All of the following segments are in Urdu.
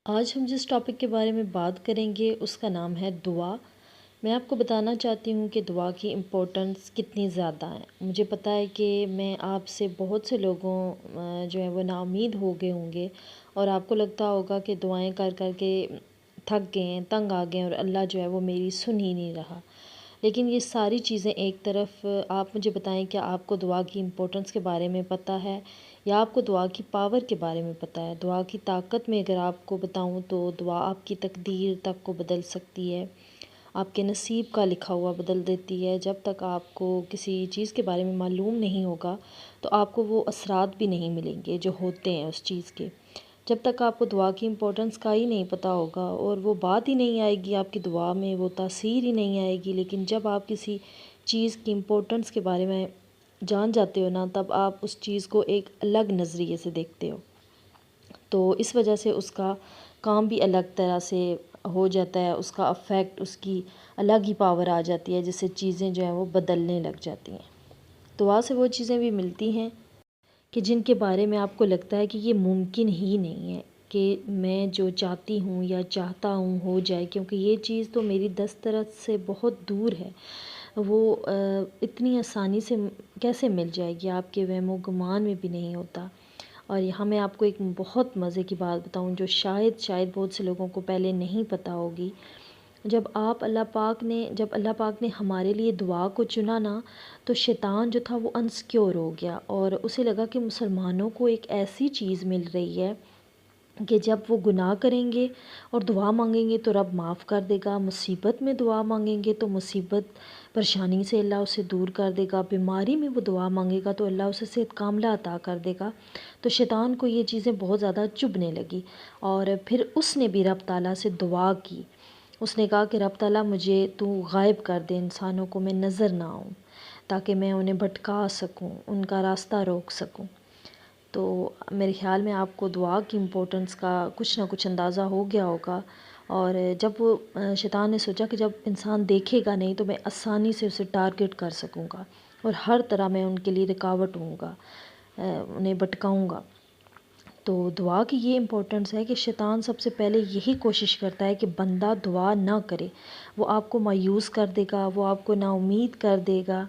آج ہم جس ٹاپک کے بارے میں بات کریں گے اس کا نام ہے دعا۔ میں آپ کو بتانا چاہتی ہوں کہ دعا کی امپورٹنس کتنی زیادہ ہے۔ مجھے پتہ ہے کہ میں آپ سے بہت سے لوگوں جو ہے وہ نا امید ہو گئے ہوں گے، اور آپ کو لگتا ہوگا کہ دعائیں کر کر کے تھک گئے ہیں، تنگ آ گئے ہیں، اور اللہ جو ہے وہ میری سن ہی نہیں رہا۔ لیکن یہ ساری چیزیں ایک طرف، آپ مجھے بتائیں کہ آپ کو دعا کی امپورٹنس کے بارے میں پتہ ہے، یا آپ کو دعا کی پاور کے بارے میں پتہ ہے؟ دعا کی طاقت میں اگر آپ کو بتاؤں تو دعا آپ کی تقدیر تک کو بدل سکتی ہے، آپ کے نصیب کا لکھا ہوا بدل دیتی ہے۔ جب تک آپ کو کسی چیز کے بارے میں معلوم نہیں ہوگا تو آپ کو وہ اثرات بھی نہیں ملیں گے جو ہوتے ہیں اس چیز کے۔ جب تک آپ کو دعا کی امپورٹنس کا ہی نہیں پتہ ہوگا اور وہ بات ہی نہیں آئے گی آپ کی دعا میں، وہ تاثیر ہی نہیں آئے گی۔ لیکن جب آپ کسی چیز کی امپورٹنس کے بارے میں جان جاتے ہو نا، تب آپ اس چیز کو ایک الگ نظریے سے دیکھتے ہو، تو اس وجہ سے اس کا کام بھی الگ طرح سے ہو جاتا ہے، اس کا افیکٹ، اس کی الگ ہی پاور آ جاتی ہے، جس سے چیزیں جو ہیں وہ بدلنے لگ جاتی ہیں۔ دعا سے وہ چیزیں بھی ملتی ہیں کہ جن کے بارے میں آپ کو لگتا ہے کہ یہ ممکن ہی نہیں ہے کہ میں جو چاہتی ہوں یا چاہتا ہوں ہو جائے، کیونکہ یہ چیز تو میری دسترس سے بہت دور ہے، وہ اتنی آسانی سے کیسے مل جائے گی، آپ کے وہم و گمان میں بھی نہیں ہوتا۔ اور یہاں میں آپ کو ایک بہت مزے کی بات بتاؤں جو شاید بہت سے لوگوں کو پہلے نہیں پتہ ہوگی۔ جب اللہ پاک نے ہمارے لیے دعا کو چنا نا، تو شیطان جو تھا وہ انسیکیور ہو گیا، اور اسے لگا کہ مسلمانوں کو ایک ایسی چیز مل رہی ہے کہ جب وہ گناہ کریں گے اور دعا مانگیں گے تو رب معاف کر دے گا، مصیبت میں دعا مانگیں گے تو مصیبت پریشانی سے اللہ اسے دور کر دے گا، بیماری میں وہ دعا مانگے گا تو اللہ اسے صحت کاملہ عطا کر دے گا۔ تو شیطان کو یہ چیزیں بہت زیادہ چبھنے لگی، اور پھر اس نے بھی رب تعالیٰ سے دعا کی۔ اس نے کہا کہ رب تعالیٰ مجھے تو غائب کر دے، انسانوں کو میں نظر نہ آؤں، تاکہ میں انہیں بھٹکا سکوں، ان کا راستہ روک سکوں۔ تو میرے خیال میں آپ کو دعا کی امپورٹنس کا کچھ نہ کچھ اندازہ ہو گیا ہوگا، اور جب وہ شیطان نے سوچا کہ جب انسان دیکھے گا نہیں تو میں آسانی سے اسے ٹارگٹ کر سکوں گا، اور ہر طرح میں ان کے لیے رکاوٹ ہوں گا، انہیں بھٹکاؤں گا۔ تو دعا کی یہ امپورٹنس ہے کہ شیطان سب سے پہلے یہی کوشش کرتا ہے کہ بندہ دعا نہ کرے، وہ آپ کو مایوس کر دے گا، وہ آپ کو نا امید کر دے گا،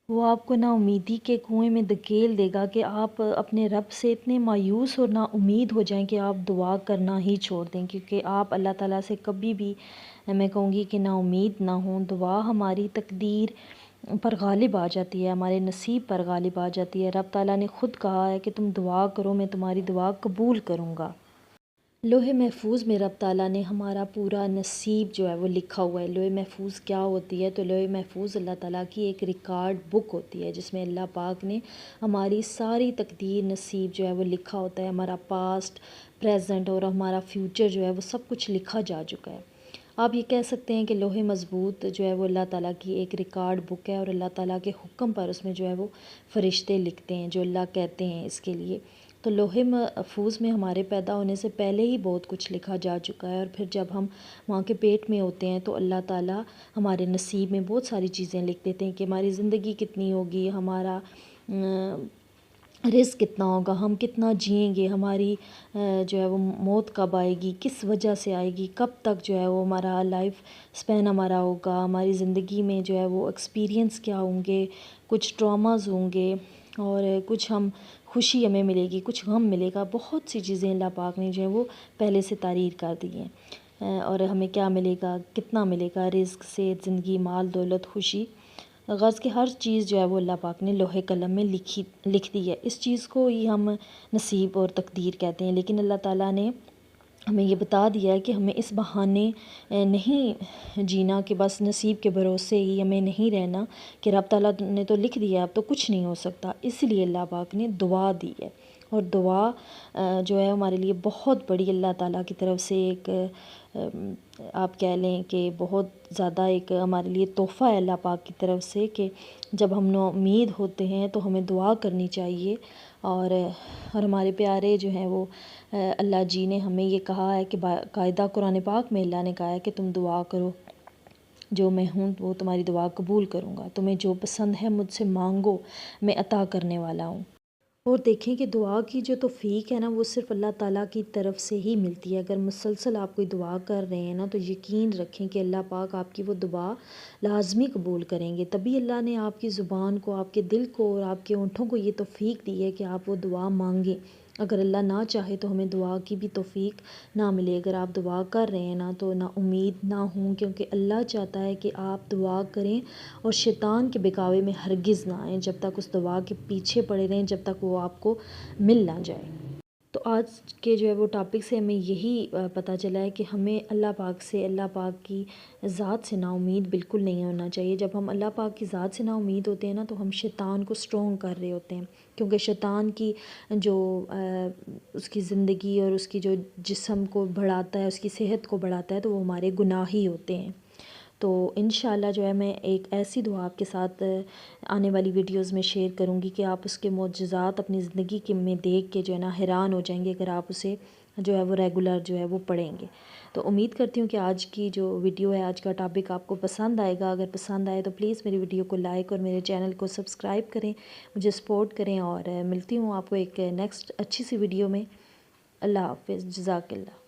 وہ آپ کو نا امیدی کے کنویں میں دھکیل دے گا کہ آپ اپنے رب سے اتنے مایوس اور نا امید ہو جائیں کہ آپ دعا کرنا ہی چھوڑ دیں، کیونکہ آپ اللہ تعالیٰ سے کبھی بھی، میں کہوں گی کہ نا امید نہ ہوں۔ دعا ہماری تقدیر پر غالب آ جاتی ہے، ہمارے نصیب پر غالب آ جاتی ہے۔ رب تعالیٰ نے خود کہا ہے کہ تم دعا کرو، میں تمہاری دعا قبول کروں گا۔ لوح محفوظ میں رب تعالیٰ نے ہمارا پورا نصیب جو ہے وہ لکھا ہوا ہے۔ لوح محفوظ کیا ہوتی ہے؟ تو لوح محفوظ اللہ تعالیٰ کی ایک ریکارڈ بک ہوتی ہے، جس میں اللہ پاک نے ہماری ساری تقدیر، نصیب جو ہے وہ لکھا ہوتا ہے، ہمارا پاسٹ، پریزنٹ اور ہمارا فیوچر جو ہے وہ سب کچھ لکھا جا چکا ہے۔ آپ یہ کہہ سکتے ہیں کہ لوح مضبوط جو ہے وہ اللہ تعالیٰ کی ایک ریکارڈ بک ہے، اور اللہ تعالیٰ کے حکم پر اس میں جو ہے وہ فرشتے لکھتے ہیں جو اللہ کہتے ہیں اس کے لیے۔ تو لوح محفوظ میں ہمارے پیدا ہونے سے پہلے ہی بہت کچھ لکھا جا چکا ہے، اور پھر جب ہم ماں کے پیٹ میں ہوتے ہیں تو اللہ تعالیٰ ہمارے نصیب میں بہت ساری چیزیں لکھ دیتے ہیں کہ ہماری زندگی کتنی ہوگی، ہمارا رزق کتنا ہوگا، ہم کتنا جئیں گے، ہماری جو ہے وہ موت کب آئے گی، کس وجہ سے آئے گی، کب تک جو ہے وہ ہمارا لائف سپین ہمارا ہوگا، ہماری زندگی میں جو ہے وہ ایکسپیرینس کیا ہوں گے، کچھ ٹراماز ہوں گے، اور کچھ ہم خوشی ہمیں ملے گی، کچھ غم ملے گا، بہت سی چیزیں اللہ پاک نے جو ہے وہ پہلے سے تعریف کر دی ہیں، اور ہمیں کیا ملے گا، کتنا ملے گا، رزق، صحت، زندگی، مال، دولت، خوشی، غرض کی ہر چیز جو ہے وہ اللہ پاک نے لوح قلم میں لکھ دی ہے۔ اس چیز کو ہی ہم نصیب اور تقدیر کہتے ہیں، لیکن اللہ تعالیٰ نے ہمیں یہ بتا دیا ہے کہ ہمیں اس بہانے نہیں جینا کہ بس نصیب کے بھروسے ہی ہمیں نہیں رہنا، کہ رب تعالیٰ نے تو لکھ دیا اب تو کچھ نہیں ہو سکتا۔ اس لیے اللہ پاک نے دعا دی ہے، اور دعا جو ہے ہمارے لیے بہت بڑی اللہ تعالیٰ کی طرف سے ایک آپ کہہ لیں کہ بہت زیادہ ایک ہمارے لیے تحفہ ہے اللہ پاک کی طرف سے، کہ جب ہم نا امید ہوتے ہیں تو ہمیں دعا کرنی چاہیے۔ اور ہمارے پیارے جو ہیں وہ اللہ جی نے ہمیں یہ کہا ہے کہ باقاعدہ قرآن پاک میں اللہ نے کہا ہے کہ تم دعا کرو، جو میں ہوں وہ تمہاری دعا قبول کروں گا، تمہیں جو پسند ہے مجھ سے مانگو، میں عطا کرنے والا ہوں۔ اور دیکھیں کہ دعا کی جو توفیق ہے نا وہ صرف اللہ تعالیٰ کی طرف سے ہی ملتی ہے۔ اگر مسلسل آپ کوئی دعا کر رہے ہیں نا تو یقین رکھیں کہ اللہ پاک آپ کی وہ دعا لازمی قبول کریں گے۔ تبھی اللہ نے آپ کی زبان کو، آپ کے دل کو اور آپ کے ہونٹوں کو یہ توفیق دی ہے کہ آپ وہ دعا مانگیں۔ اگر اللہ نہ چاہے تو ہمیں دعا کی بھی توفیق نہ ملے۔ اگر آپ دعا کر رہے ہیں نا تو نا امید نہ ہوں، کیونکہ اللہ چاہتا ہے کہ آپ دعا کریں اور شیطان کے بہکاوے میں ہرگز نہ آئیں، جب تک اس دعا کے پیچھے پڑے رہیں، جب تک وہ آپ کو مل نہ جائے۔ تو آج کے جو ہے وہ ٹاپک سے ہمیں یہی پتہ چلا ہے کہ ہمیں اللہ پاک سے، اللہ پاک کی ذات سے نا امید بالکل نہیں ہونا چاہیے۔ جب ہم اللہ پاک کی ذات سے نا امید ہوتے ہیں نا تو ہم شیطان کو سٹرونگ کر رہے ہوتے ہیں، کیونکہ شیطان کی جو اس کی زندگی اور اس کی جو جسم کو بڑھاتا ہے، اس کی صحت کو بڑھاتا ہے، تو وہ ہمارے گناہ ہی ہوتے ہیں۔ تو انشاءاللہ جو ہے میں ایک ایسی دعا آپ کے ساتھ آنے والی ویڈیوز میں شیئر کروں گی کہ آپ اس کے معجزات اپنی زندگی کے میں دیکھ کے جو ہے نا حیران ہو جائیں گے، اگر آپ اسے جو ہے وہ ریگولر جو ہے وہ پڑھیں گے۔ تو امید کرتی ہوں کہ آج کی جو ویڈیو ہے، آج کا ٹاپک آپ کو پسند آئے گا۔ اگر پسند آئے تو پلیز میری ویڈیو کو لائک اور میرے چینل کو سبسکرائب کریں، مجھے سپورٹ کریں، اور ملتی ہوں آپ کو ایک نیکسٹ اچھی سی ویڈیو میں۔ اللہ حافظ، جزاک اللہ۔